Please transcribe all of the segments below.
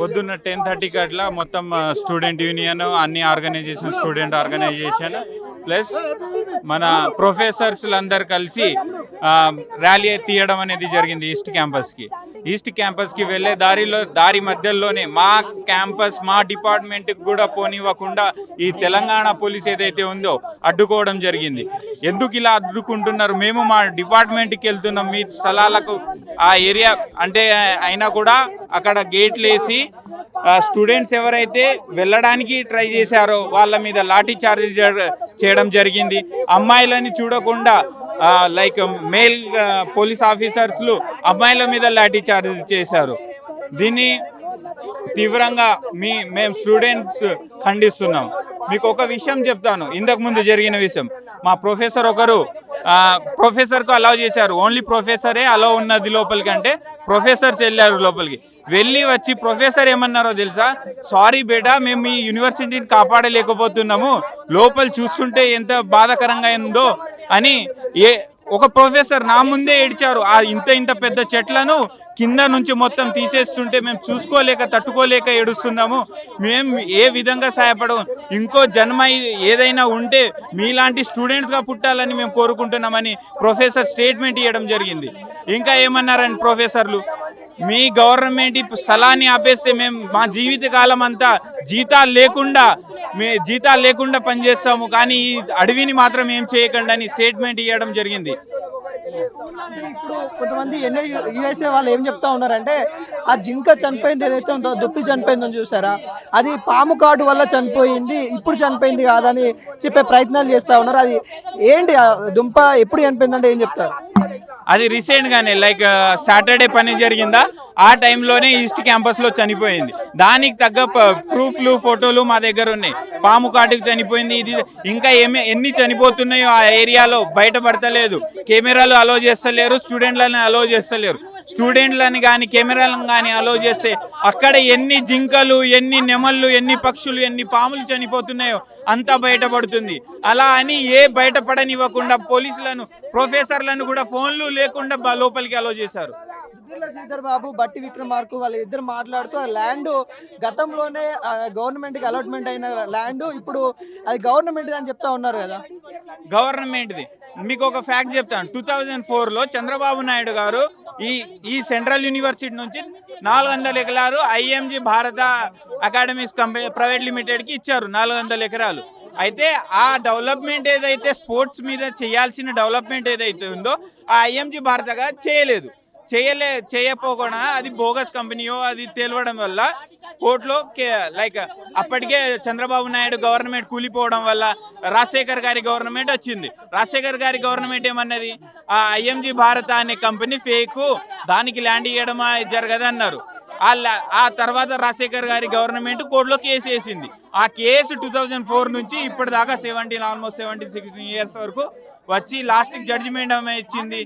పొద్దున్న 10:30కి అట్లా మొత్తం స్టూడెంట్ యూనియన్ అన్ని ఆర్గనైజేషన్ స్టూడెంట్ ఆర్గనైజేషన్ ప్లస్ మన ప్రొఫెసర్స్ అందరు కలిసి ర్యాలీ తీయడం అనేది జరిగింది ఈస్ట్ క్యాంపస్కి వెళ్ళే దారి మధ్యలోనే మా క్యాంపస్ మా డిపార్ట్మెంట్కి కూడా పోనివ్వకుండా ఈ తెలంగాణ పోలీస్ ఏదైతే ఉందో అడ్డుకోవడం జరిగింది. ఎందుకు ఇలా అడ్డుకుంటున్నారు? మేము మా డిపార్ట్మెంట్కి వెళ్తున్నాం, మీ స్థలాలకు ఆ ఏరియా అంటే అయినా కూడా అక్కడ గేట్లు వేసి స్టూడెంట్స్ ఎవరైతే వెళ్ళడానికి ట్రై చేశారో వాళ్ళ మీద లాఠీ చార్జ్ చేయడం జరిగింది. అమ్మాయిలని చూడకుండా లైక్ మేల్ పోలీస్ ఆఫీసర్స్లు అమ్మాయిల మీద లాఠీ చార్జ్ చేశారు. దీన్ని తీవ్రంగా మేము స్టూడెంట్స్ ఖండిస్తున్నాం. మీకు ఒక విషయం చెప్తాను, ఇంతకుముందు జరిగిన విషయం. మా ప్రొఫెసర్ ఒకరు ప్రొఫెసర్కు అలౌ చేశారు, ఓన్లీ ప్రొఫెసరే అలౌ ఉన్నది లోపలికి అంటే ప్రొఫెసర్స్ వెళ్ళారు లోపలికి. వెళ్ళి వచ్చి ప్రొఫెసర్ ఏమన్నారో తెలుసా? సారీ బేటా, మేము మీ యూనివర్సిటీని కాపాడలేకపోతున్నాము, లోపల చూస్తుంటే ఎంత బాధాకరంగా ఉందో అని ఒక ప్రొఫెసర్ నా ముందే ఏడ్చారు. ఆ ఇంత పెద్ద చెట్లను కింద నుంచి మొత్తం తీసేస్తుంటే మేము చూసుకోలేక తట్టుకోలేక ఏడుస్తున్నాము, మేము ఏ విధంగా సహాయపడము, ఇంకో జన్మ ఏదైనా ఉంటే మీలాంటి స్టూడెంట్స్గా పుట్టాలని మేము కోరుకుంటున్నామని ప్రొఫెసర్ స్టేట్మెంట్ ఇవ్వడం జరిగింది. ఇంకా ఏమన్నారని ప్రొఫెసర్లు, మీ గవర్నమెంట్ స్థలాన్ని ఆపేస్తే మేము మా జీవితకాలం అంతా జీతాలు లేకుండా పనిచేస్తాము, కానీ ఈ అడవిని మాత్రం ఏం చేయకండి అని స్టేట్మెంట్ ఇవ్వడం జరిగింది. ఇప్పుడు కొంతమంది యుఎస్ఏ వాళ్ళు ఏం చెప్తా ఉన్నారంటే ఆ జింక చనిపోయింది ఏదైతే ఉందో, దుప్పి చనిపోయిందని చూసారా, అది పాము కాటు వల్ల చనిపోయింది, ఇప్పుడు చనిపోయింది కాదని చెప్పే ప్రయత్నాలు చేస్తూ ఉన్నారు. అది ఏంటి, దుంప ఎప్పుడు చనిపోయిందంటే ఏం చెప్తారు? అది రీసెంట్గానే లైక్ సాటర్డే పని జరిగిందా ఆ టైంలోనే ఈస్ట్ క్యాంపస్లో చనిపోయింది. దానికి తగ్గ ప్రూఫ్లు ఫోటోలు మా దగ్గర ఉన్నాయి. పాము కాటుకు చనిపోయింది, ఇది ఇంకా ఎన్ని చనిపోతున్నాయో ఆ ఏరియాలో బయటపడతలేదు. కెమెరాలు అలో చేస్తలేరు, స్టూడెంట్లను అలో చేస్తలేరు. స్టూడెంట్లను కానీ కెమెరాలను కానీ అలో చేస్తే అక్కడ ఎన్ని జింకలు, ఎన్ని నెమళ్ళు, ఎన్ని పక్షులు, ఎన్ని పాములు చనిపోతున్నాయో అంతా బయటపడుతుంది. అలా అని బయటపడనివ్వకుండా పోలీసులను ప్రొఫెసర్లను కూడా ఫోన్లు లేకుండా లోపలికి అలో చేశారు. శ్రీధర్ బాబు, బట్టి విక్రమార్క వాళ్ళ ఇద్దరు మాట్లాడుతూ ఆ ల్యాండ్ గతంలోనే గవర్నమెంట్కి అలాట్మెంట్ అయిన ల్యాండ్ ఇప్పుడు అది గవర్నమెంట్ అని చెప్తా ఉన్నారు కదా. గవర్నమెంట్ది మీకు ఒక ఫ్యాక్ట్ చెప్తాను. 2004లో చంద్రబాబు నాయుడు గారు ఈ సెంట్రల్ యూనివర్సిటీ నుంచి 400 ఎకరాలు ఐఎంజీ భారత అకాడమిక్స్ కంపెనీ ప్రైవేట్ లిమిటెడ్కి ఇచ్చారు. 400 ఎకరాలు. అయితే ఆ డెవలప్మెంట్ ఏదైతే స్పోర్ట్స్ మీద చేయాల్సిన డెవలప్మెంట్ ఏదైతే ఉందో ఆ ఐఎంజీ భారతగా చేయకపోకుండా అది బోగస్ కంపెనీయో అది తెలియడం వల్ల కోర్టులో లైక్ అప్పటికే చంద్రబాబు నాయుడు గవర్నమెంట్ కూలిపోవడం వల్ల రాజశేఖర్ గారి గవర్నమెంట్ వచ్చింది. రాజశేఖర్ గారి గవర్నమెంట్ ఏమన్నది, ఆ ఐఎంజీ భారత అనే కంపెనీ ఫేక్, దానికి ల్యాండ్ ఇవ్వడం జరగదన్నారు. ఆ తర్వాత రాజశేఖర్ గారి గవర్నమెంట్ కోర్టులో కేసు వేసింది. ఆ కేసు 2004 నుంచి ఇప్పటిదాకా ఆల్మోస్ట్ 17-16 ఇయర్స్ వరకు వచ్చి లాస్ట్కి జడ్జిమెంట్ ఇచ్చింది.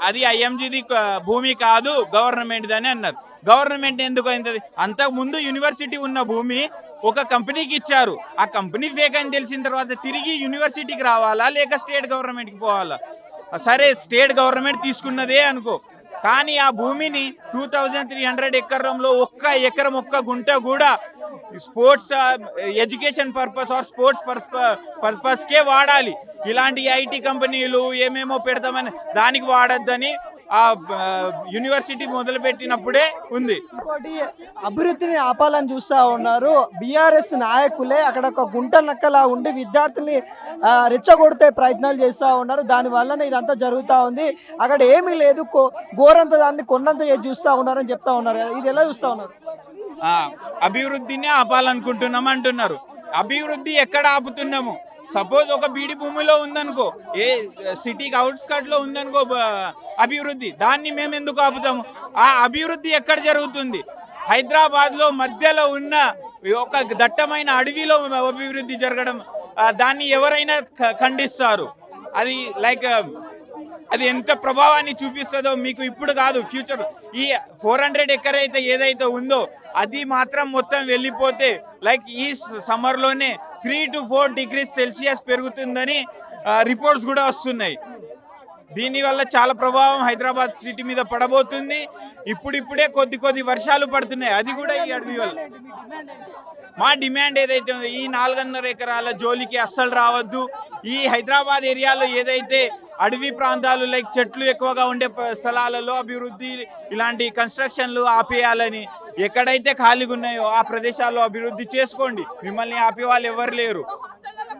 అది ఐఎంజీది భూమి కాదు గవర్నమెంట్ది అని అన్నారు. గవర్నమెంట్ ఎందుకు అయింది? అంతకుముందు యూనివర్సిటీ ఉన్న భూమి ఒక కంపెనీకి ఇచ్చారు. ఆ కంపెనీ ఫేక్ అని తెలిసిన తర్వాత తిరిగి యూనివర్సిటీకి రావాలా లేక స్టేట్ గవర్నమెంట్కి పోవాలా? సరే, స్టేట్ గవర్నమెంట్ తీసుకున్నదే అనుకో, కానీ ఆ భూమిని 2300 ఎకరంలో ఒక్క ఎకరం ఒక్క గుంట కూడా sports education purpose or sports పర్పస్కే వాడాలి. ఇలాంటి ఐటీ కంపెనీలు ఏమేమో పెడతామని దానికి వాడద్దని ఆ యూనివర్సిటీ మొదలుపెట్టినప్పుడే ఉంది. ఇంకోటి, అభివృద్ధిని ఆపాలని చూస్తూ ఉన్నారు బీఆర్ఎస్ నాయకులే. అక్కడ ఒక గుంట నక్కలా ఉండి విద్యార్థుల్ని రెచ్చగొడితే ప్రయత్నాలు చేస్తూ ఉన్నారు. దానివల్లనే ఇదంతా జరుగుతూ ఉంది. అక్కడ ఏమీ లేదు, గోరంత దాన్ని కొండంత చూస్తూ ఉన్నారని చెప్తా ఉన్నారు కదా, ఇది ఎలా చూస్తూ ఉన్నారు? అభివృద్ధిని ఆపాలనుకుంటున్నాం అంటున్నారు. అభివృద్ధి ఎక్కడ ఆపుతున్నాము? సపోజ్ ఒక బీడి భూమిలో ఉందనుకో, ఏ సిటీకి అవుట్స్కట్లో ఉందనుకో అభివృద్ధి, దాన్ని మేము ఎందుకు ఆపుతాము? ఆ అభివృద్ధి ఎక్కడ జరుగుతుంది? హైదరాబాద్లో మధ్యలో ఉన్న ఒక దట్టమైన అడవిలో అభివృద్ధి జరగడం, దాన్ని ఎవరైనా ఖండిస్తారు. అది లైక్ అది ఎంత ప్రభావాన్ని చూపిస్తుందో మీకు ఇప్పుడు కాదు, ఫ్యూచర్ ఈ 400 ఎకర్ అయితే ఏదైతే ఉందో అది మాత్రం మొత్తం వెళ్ళిపోతే లైక్ ఈ సమ్మర్లోనే 3 to 4 degrees సెల్సియస్ పెరుగుతుందని రిపోర్ట్స్ కూడా వస్తున్నాయి. దీనివల్ల చాలా ప్రభావం హైదరాబాద్ సిటీ మీద పడబోతుంది. ఇప్పుడిప్పుడే కొద్ది వర్షాలు పడుతున్నాయి, అది కూడా ఈ అడవి వల్ల. మా డిమాండ్ ఏదైతే ఉందో ఈ 4.5 ఎకరాల జోలికి అస్సలు రావద్దు. ఈ హైదరాబాద్ ఏరియాలో ఏదైతే అడవి ప్రాంతాలు లైక్ చెట్లు ఎక్కువగా ఉండే స్థలాలలో అభివృద్ధి ఇలాంటి కన్స్ట్రక్షన్లు ఆపేయాలని, ఎక్కడైతే ఖాళీగా ఉన్నాయో ఆ ప్రదేశాల్లో అభివృద్ధి చేసుకోండి, మిమ్మల్ని ఆపే వాళ్ళు ఎవరు లేరు.